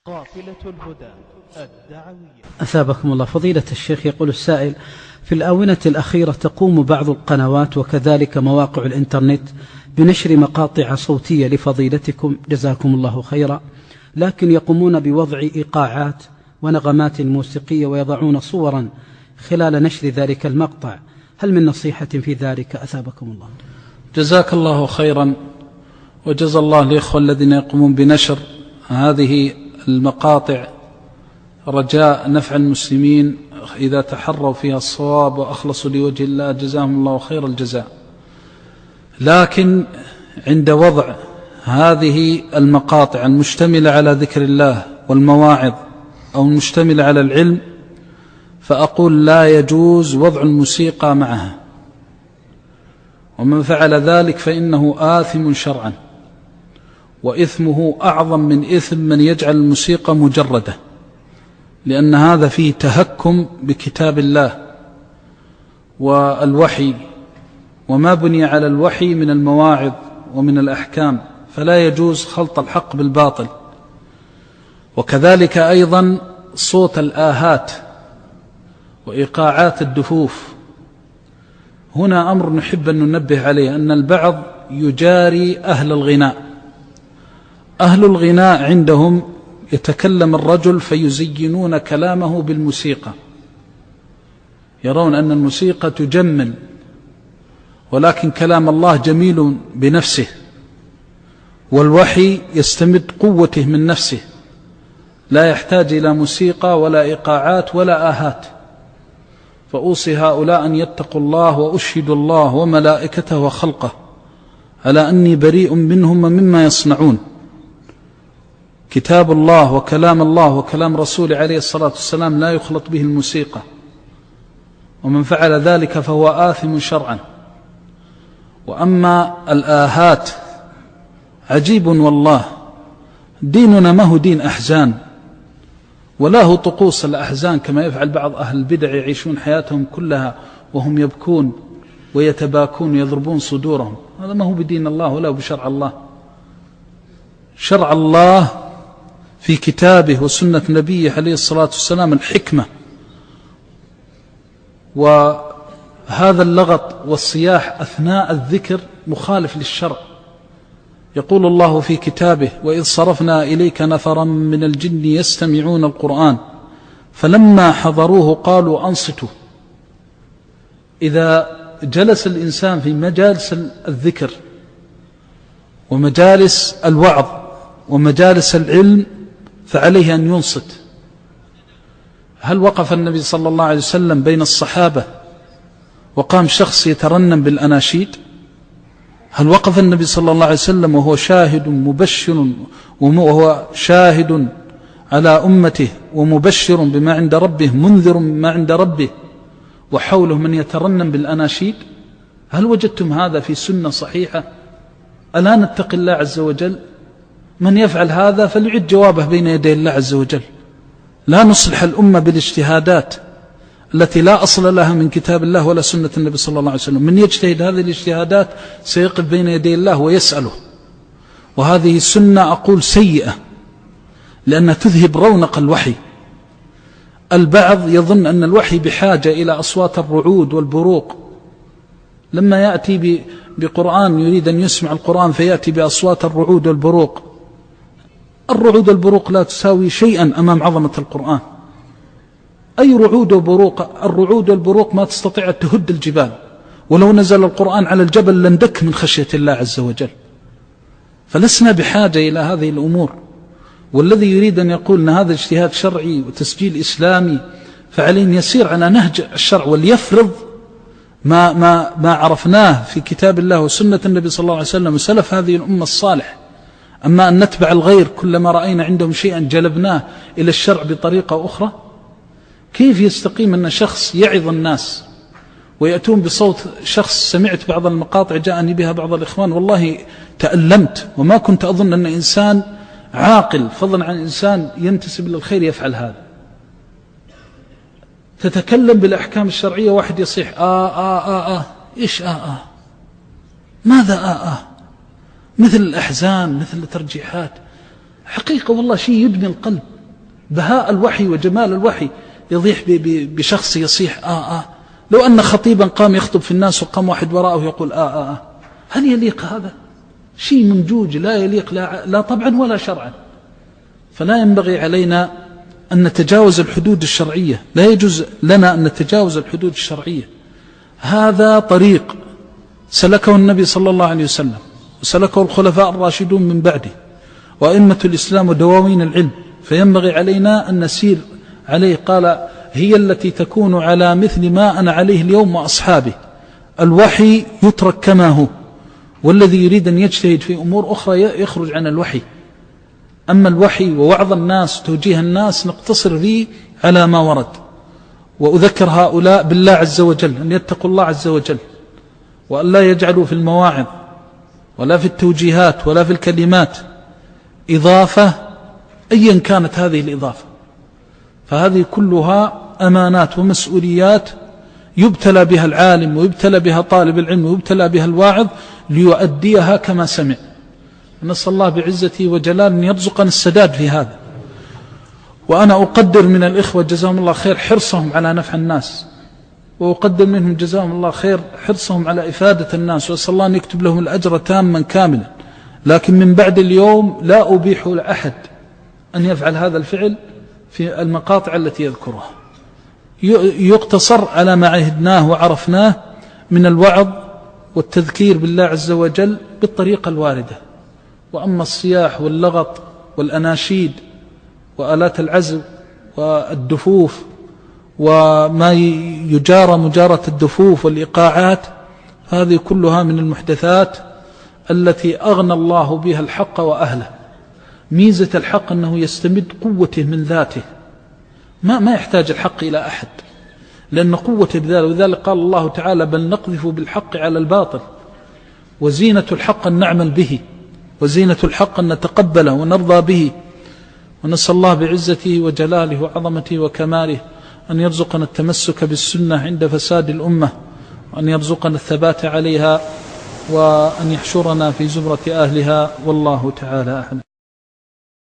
قافلة الهدى الدعوية. أثابكم الله. فضيلة الشيخ، يقول السائل: في الآونة الأخيرة تقوم بعض القنوات وكذلك مواقع الإنترنت بنشر مقاطع صوتية لفضيلتكم جزاكم الله خيرا، لكن يقومون بوضع إيقاعات ونغمات موسيقية ويضعون صورا خلال نشر ذلك المقطع، هل من نصيحة في ذلك أثابكم الله؟ جزاك الله خيرا، وجزا الله الإخوة الذين يقومون بنشر هذه المقاطع رجاء نفع المسلمين إذا تحروا فيها الصواب وأخلصوا لوجه الله جزاهم الله خير الجزاء. لكن عند وضع هذه المقاطع المشتملة على ذكر الله والمواعظ أو المشتملة على العلم، فأقول لا يجوز وضع الموسيقى معها، ومن فعل ذلك فإنه آثم شرعا، وإثمه أعظم من إثم من يجعل الموسيقى مجردة، لأن هذا فيه تهكم بكتاب الله والوحي وما بني على الوحي من المواعظ ومن الأحكام، فلا يجوز خلط الحق بالباطل. وكذلك أيضا صوت الآهات وإيقاعات الدفوف، هنا أمر نحب أن ننبه عليه، أن البعض يجاري أهل الغناء. أهل الغناء عندهم يتكلم الرجل فيزينون كلامه بالموسيقى، يرون أن الموسيقى تجمل، ولكن كلام الله جميل بنفسه، والوحي يستمد قوته من نفسه، لا يحتاج إلى موسيقى ولا إيقاعات ولا آهات. فأوصي هؤلاء أن يتقوا الله، وأشهد الله وملائكته وخلقه على أني بريء منهم ومما يصنعون. كتاب الله وكلام الله وكلام رسوله عليه الصلاة والسلام لا يخلط به الموسيقى، ومن فعل ذلك فهو آثم شرعا. وأما الآهات عجيب والله، ديننا ما هو دين أحزان ولا هو طقوس الأحزان كما يفعل بعض أهل البدع، يعيشون حياتهم كلها وهم يبكون ويتباكون ويضربون صدورهم. هذا ما هو بدين الله ولا هو بشرع الله. شرع الله في كتابه وسنة نبيه عليه الصلاة والسلام الحكمة، وهذا اللغط والصياح أثناء الذكر مخالف للشرع. يقول الله في كتابه: وإذ صرفنا إليك نفرا من الجن يستمعون القرآن فلما حضروه قالوا أنصتوا. إذا جلس الإنسان في مجالس الذكر ومجالس الوعظ ومجالس العلم فعليه أن ينصت. هل وقف النبي صلى الله عليه وسلم بين الصحابة وقام شخص يترنم بالأناشيد؟ هل وقف النبي صلى الله عليه وسلم وهو شاهد مبشر، وهو شاهد على أمته ومبشر بما عند ربه منذر بما عند ربه، وحوله من يترنم بالأناشيد؟ هل وجدتم هذا في سنة صحيحة؟ ألا نتقي الله عز وجل؟ من يفعل هذا فليعد جوابه بين يدي الله عز وجل. لا نصلح الأمة بالاجتهادات التي لا أصل لها من كتاب الله ولا سنة النبي صلى الله عليه وسلم. من يجتهد هذه الاجتهادات سيقف بين يدي الله ويسأله. وهذه السنة أقول سيئة، لأنها تذهب رونق الوحي. البعض يظن أن الوحي بحاجة إلى أصوات الرعود والبروق، لما يأتي بقرآن يريد أن يسمع القرآن فيأتي بأصوات الرعود والبروق. الرعود والبروق لا تساوي شيئا أمام عظمة القرآن. أي رعود وبروق؟ الرعود والبروق ما تستطيع أن تهد الجبال، ولو نزل القرآن على الجبل لندك من خشية الله عز وجل. فلسنا بحاجة إلى هذه الأمور. والذي يريد أن يقول أن هذا اجتهاد شرعي وتسجيل إسلامي فعليه أن يسير على نهج الشرع وليفرض ما عرفناه في كتاب الله وسنة النبي صلى الله عليه وسلم وسلف هذه الأمة الصالح. أما أن نتبع الغير كلما رأينا عندهم شيئا جلبناه إلى الشرع بطريقة أخرى، كيف يستقيم أن شخص يعظ الناس ويأتون بصوت شخص؟ سمعت بعض المقاطع جاءني بها بعض الإخوان، والله تألمت، وما كنت أظن أن إنسان عاقل فضلا عن إنسان ينتسب للخير يفعل هذا. تتكلم بالأحكام الشرعية واحد يصيح إيش ماذا مثل الأحزان مثل الترجيحات. حقيقة والله شيء يدمي القلب. بهاء الوحي وجمال الوحي يضيح بشخص يصيح لو أن خطيبا قام يخطب في الناس وقام واحد وراءه يقول هل يليق هذا؟ شيء ممجوج لا يليق لا طبعا ولا شرعا. فلا ينبغي علينا أن نتجاوز الحدود الشرعية، لا يجوز لنا أن نتجاوز الحدود الشرعية. هذا طريق سلكه النبي صلى الله عليه وسلم وسلكه الخلفاء الراشدون من بعده وأئمة الإسلام ودواوين العلم، فينبغي علينا أن نسير عليه. قال هي التي تكون على مثل ما أنا عليه اليوم وأصحابه. الوحي يترك كما هو، والذي يريد أن يجتهد في أمور أخرى يخرج عن الوحي. أما الوحي ووعظ الناس توجيه الناس نقتصر فيه على ما ورد. وأذكر هؤلاء بالله عز وجل أن يتقوا الله عز وجل، وأن لا يجعلوا في المواعظ ولا في التوجيهات ولا في الكلمات إضافة أيا كانت هذه الإضافة، فهذه كلها أمانات ومسؤوليات يبتلى بها العالم ويبتلى بها طالب العلم ويبتلى بها الواعظ ليؤديها كما سمع. نسأل الله بعزته وجلال أن يرزقنا السداد في هذا. وأنا أقدر من الإخوة جزاهم الله خير حرصهم على نفع الناس، وأقدر منهم جزاهم الله خير حرصهم على إفادة الناس، وأسأل الله أن يكتب لهم الأجر تاما كاملا. لكن من بعد اليوم لا أبيح لأحد أن يفعل هذا الفعل في المقاطع التي يذكرها، يقتصر على ما عهدناه وعرفناه من الوعظ والتذكير بالله عز وجل بالطريقة الواردة. وأما الصياح واللغط والأناشيد وآلات العزف والدفوف وما يجارى مجارة الدفوف والإيقاعات، هذه كلها من المحدثات التي أغنى الله بها الحق وأهله. ميزة الحق أنه يستمد قوته من ذاته، ما يحتاج الحق إلى أحد، لأن قوته بذلك. وذلك قال الله تعالى بل نقذف بالحق على الباطل. وزينة الحق أن نعمل به، وزينة الحق أن نتقبله ونرضى به. ونسأل الله بعزته وجلاله وعظمته وكماله أن يرزقنا التمسك بالسنة عند فساد الأمة، وأن يرزقنا الثبات عليها، وأن يحشرنا في زمرة أهلها، والله تعالى أعلم.